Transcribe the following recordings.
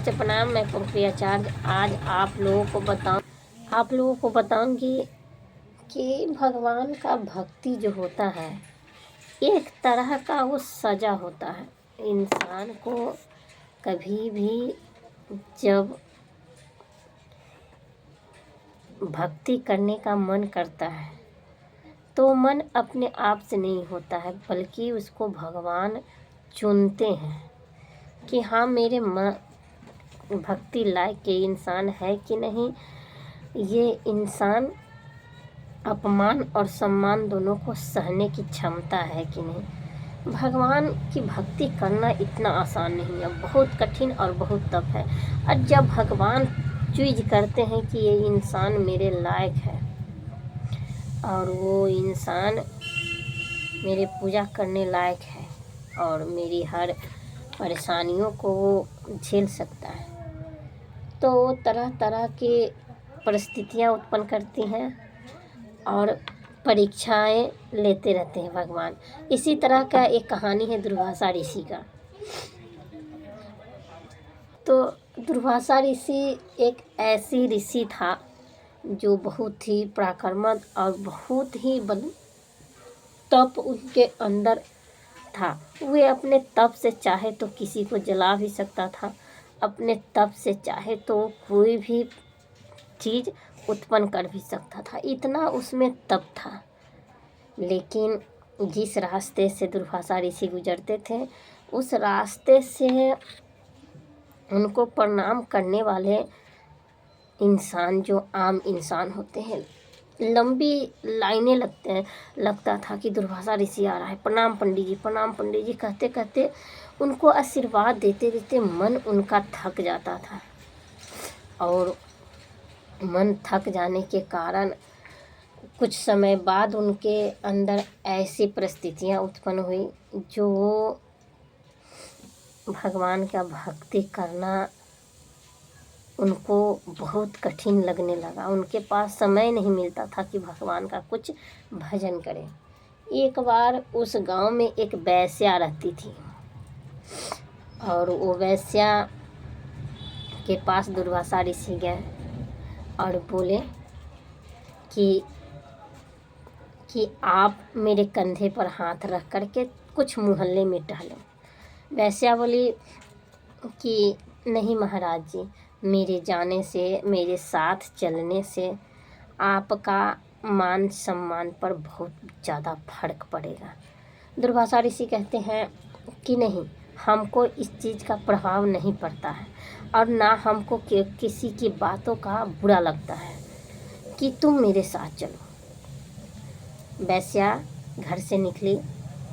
नमस्ते प्रणाम। मैं कुमकुम आचार्य। आज आप लोगों को बताऊंगी कि भगवान का भक्ति जो होता है एक तरह का वो सजा होता है। इंसान को कभी भी जब भक्ति करने का मन करता है तो मन अपने आप से नहीं होता है, बल्कि उसको भगवान चुनते हैं कि हाँ, मेरे भक्ति लायक ये इंसान है कि नहीं। ये इंसान अपमान और सम्मान दोनों को सहने की क्षमता है कि नहीं। भगवान की भक्ति करना इतना आसान नहीं है, बहुत कठिन और बहुत टफ है। और जब भगवान चूज करते हैं कि ये इंसान मेरे लायक है और वो इंसान मेरे पूजा करने लायक है और मेरी हर परेशानियों को वो झेल सकता है, तो तरह तरह की परिस्थितियाँ उत्पन्न करती हैं और परीक्षाएं लेते रहते हैं भगवान। इसी तरह का एक कहानी है दुर्वासा ऋषि का। तो दुर्वासा ऋषि एक ऐसी ऋषि था जो बहुत ही पराक्रमक और बहुत ही तप उनके अंदर था। वे अपने तप से चाहे तो किसी को जला भी सकता था, अपने तप से चाहे तो कोई भी चीज़ उत्पन्न कर भी सकता था, इतना उसमें तप था। लेकिन जिस रास्ते से दुर्वासा ऋषि गुजरते थे उस रास्ते से उनको प्रणाम करने वाले इंसान, जो आम इंसान होते हैं, लंबी लाइनें लगता था कि दुर्वासा ऋषि आ रहा है, प्रणाम पंडित जी, प्रणाम पंडित जी कहते कहते उनको आशीर्वाद देते देते मन उनका थक जाता था। और मन थक जाने के कारण कुछ समय बाद उनके अंदर ऐसी परिस्थितियाँ उत्पन्न हुई जो भगवान का भक्ति करना उनको बहुत कठिन लगने लगा। उनके पास समय नहीं मिलता था कि भगवान का कुछ भजन करें। एक बार उस गांव में एक वैश्या रहती थी और वो वैश्या के पास दुर्वासा ऋषि गए और बोले कि आप मेरे कंधे पर हाथ रख करके कुछ मोहल्ले में टहलो। वैश्या बोली कि नहीं महाराज जी, मेरे जाने से, मेरे साथ चलने से आपका मान सम्मान पर बहुत ज़्यादा फर्क पड़ेगा। दुर्वासा ऋषि कहते हैं कि नहीं, हमको इस चीज़ का प्रभाव नहीं पड़ता है और ना हमको किसी की बातों का बुरा लगता है कि तुम मेरे साथ चलो। वैश्या घर से निकली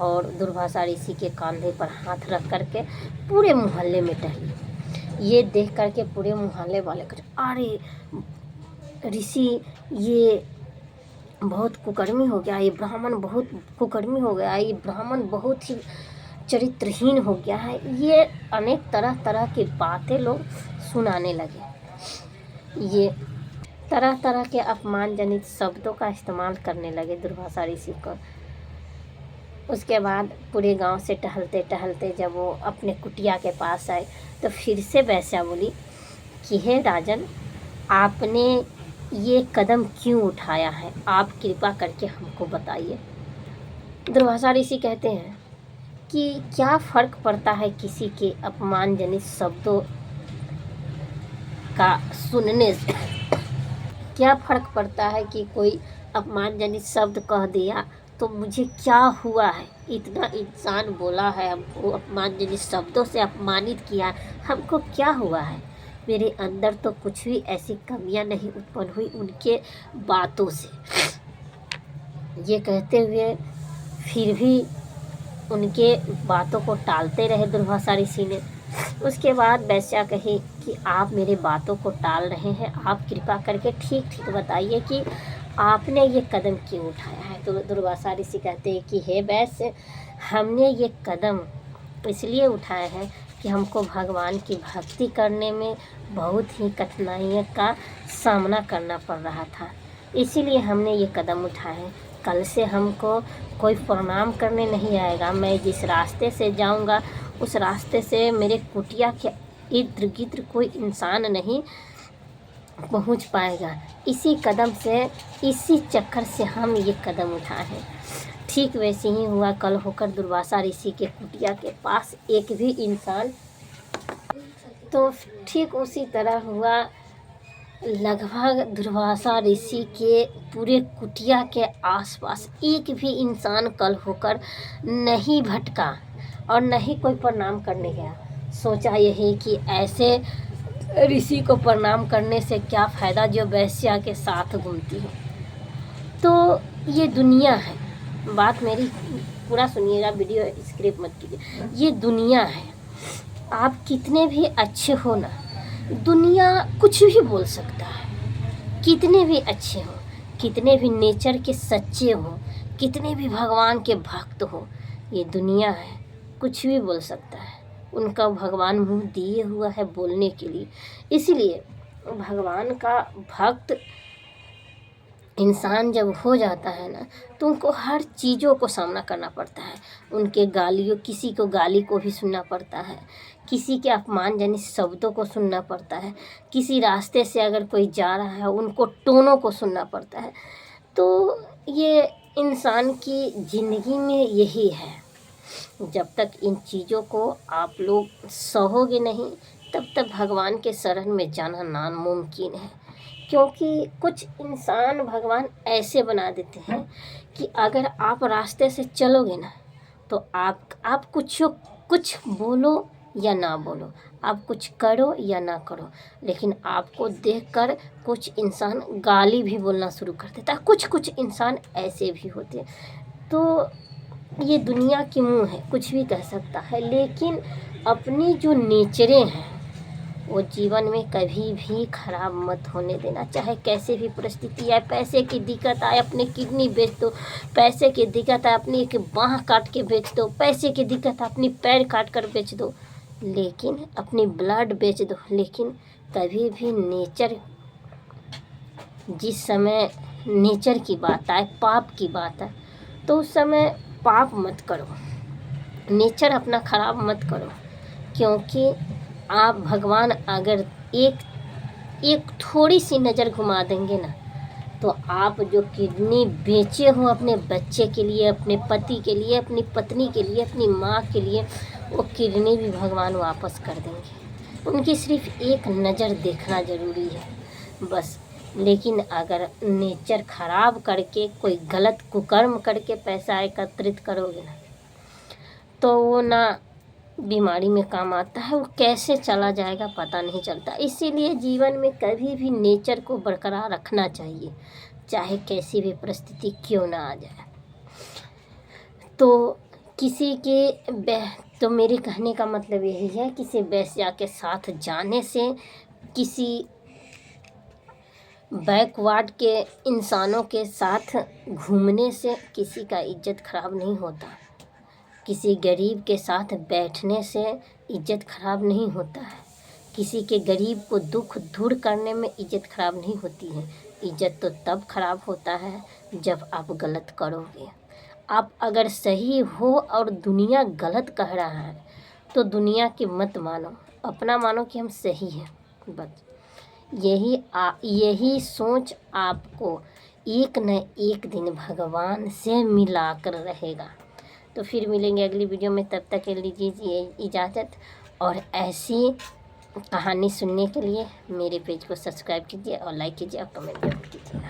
और दुर्वासा ऋषि के कंधे पर हाथ रख करके पूरे मोहल्ले में टहली। ये देख करके पूरे मोहल्ले वाले कर, अरे ऋषि ये बहुत कुकर्मी हो गया, ये ब्राह्मण बहुत कुकर्मी हो गया, ये ब्राह्मण बहुत ही चरित्रहीन हो गया है। ये अनेक तरह तरह की बातें लोग सुनाने लगे। ये तरह तरह के अपमानजनित शब्दों का इस्तेमाल करने लगे दुर्वासा ऋषि को। उसके बाद पूरे गांव से टहलते टहलते जब वो अपने कुटिया के पास आए तो फिर से वैश्या बोली कि हे राजन, आपने ये कदम क्यों उठाया है, आप कृपा करके हमको बताइए। दुर्वासा ऋषि कहते हैं कि क्या फ़र्क पड़ता है किसी के अपमानजनित शब्दों का सुनने से। क्या फ़र्क पड़ता है कि कोई अपमानजनित शब्द कह दिया तो मुझे क्या हुआ है। इतना इंसान बोला है, हमको अपमानजनित शब्दों से अपमानित किया, हमको क्या हुआ है। मेरे अंदर तो कुछ भी ऐसी कमियां नहीं उत्पन्न हुई उनके बातों से। ये कहते हुए फिर भी उनके बातों को टालते रहे दुर्वासा ऋषि ने। उसके बाद वैश्या कही कि आप मेरे बातों को टाल रहे हैं, आप कृपा करके ठीक ठीक बताइए कि आपने ये कदम क्यों उठाया है। तो दुर्वासा ऋषि कहते हैं कि हे वैश्य, हमने ये कदम इसलिए उठाया है कि हमको भगवान की भक्ति करने में बहुत ही कठिनाइयों का सामना करना पड़ रहा था, इसीलिए हमने ये कदम उठाया है। कल से हमको कोई प्रणाम करने नहीं आएगा। मैं जिस रास्ते से जाऊंगा उस रास्ते से मेरे कुटिया के इर्द गिर्द कोई इंसान नहीं पहुंच पाएगा। इसी कदम से, इसी चक्कर से हम ये कदम उठाए हैं। ठीक वैसे ही हुआ कल होकर दुर्वासा ऋषि के कुटिया के पास एक भी इंसान, तो ठीक उसी तरह हुआ लगभग दुर्वासा ऋषि के पूरे कुटिया के आसपास एक भी इंसान कल होकर नहीं भटका और नहीं कोई प्रणाम करने गया। सोचा यही कि ऐसे ऋषि को प्रणाम करने से क्या फ़ायदा जो वैश्या के साथ घूमती हो। तो ये दुनिया है, बात मेरी पूरा सुनिएगा, वीडियो स्क्रिप्ट मत कीजिए। ये दुनिया है, आप कितने भी अच्छे हो ना, दुनिया कुछ भी बोल सकता है। कितने भी अच्छे हो, कितने भी नेचर के सच्चे हो, कितने भी भगवान के भक्त हो, ये दुनिया है, कुछ भी बोल सकता है। उनका भगवान मुंह दिए हुआ है बोलने के लिए। इसीलिए भगवान का भक्त इंसान जब हो जाता है ना, तो उनको हर चीज़ों को सामना करना पड़ता है। उनके गालियों, किसी को गाली को भी सुनना पड़ता है, किसी के अपमानजनक शब्दों को सुनना पड़ता है, किसी रास्ते से अगर कोई जा रहा है उनको टोनों को सुनना पड़ता है। तो ये इंसान की ज़िंदगी में यही है। जब तक इन चीज़ों को आप लोग सहोगे नहीं, तब तक भगवान के शरण में जाना नामुमकिन है। क्योंकि कुछ इंसान भगवान ऐसे बना देते हैं कि अगर आप रास्ते से चलोगे ना, तो आप कुछ बोलो या ना बोलो, आप कुछ करो या ना करो, लेकिन आपको देखकर कुछ इंसान गाली भी बोलना शुरू कर देता है। कुछ इंसान ऐसे भी होते हैं। तो ये दुनिया की मुँह है, कुछ भी कह सकता है, लेकिन अपनी जो नेचरें हैं वो जीवन में कभी भी खराब मत होने देना। चाहे कैसे भी परिस्थिति आए, पैसे की दिक्कत आए, अपनी किडनी बेच दो, पैसे की दिक्कत आए अपनी एक बाँह काट के बेच दो, पैसे की दिक्कत अपनी पैर काट कर बेच दो, लेकिन अपनी ब्लड बेच दो, लेकिन कभी भी नेचर, जिस समय नेचर की बात आए, पाप की बात आए, तो उस समय पाप मत करो, नेचर अपना खराब मत करो। क्योंकि आप भगवान अगर एक थोड़ी सी नज़र घुमा देंगे ना, तो आप जो किडनी बेचे हो अपने बच्चे के लिए, अपने पति के लिए, अपनी पत्नी के लिए, अपनी माँ के लिए, वो किडनी भी भगवान वापस कर देंगे। उनकी सिर्फ एक नज़र देखना ज़रूरी है बस। लेकिन अगर नेचर ख़राब करके, कोई गलत कुकर्म करके पैसा एकत्रित करोगे ना, तो वो ना बीमारी में काम आता है, वो कैसे चला जाएगा पता नहीं चलता। इसीलिए जीवन में कभी भी नेचर को बरकरार रखना चाहिए, चाहे कैसी भी परिस्थिति क्यों ना आ जाए। तो तो मेरे कहने का मतलब यही है, किसी वेश्या के साथ जाने से, किसी बैकवर्ड के इंसानों के साथ घूमने से किसी का इज्जत खराब नहीं होता। किसी गरीब के साथ बैठने से इज्जत खराब नहीं होता है। किसी के गरीब को दुख दूर करने में इज्जत खराब नहीं होती है। इज्जत तो तब खराब होता है जब आप गलत करोगे। आप अगर सही हो और दुनिया गलत कह रहा है, तो दुनिया की मत मानो, अपना मानो कि हम सही हैं। बस यही सोच आपको एक न एक दिन भगवान से मिलाकर रहेगा। तो फिर मिलेंगे अगली वीडियो में, तब तक के लीजिए इजाज़त। और ऐसी कहानी सुनने के लिए मेरे पेज को सब्सक्राइब कीजिए और लाइक कीजिए और कमेंट जरूर कीजिए।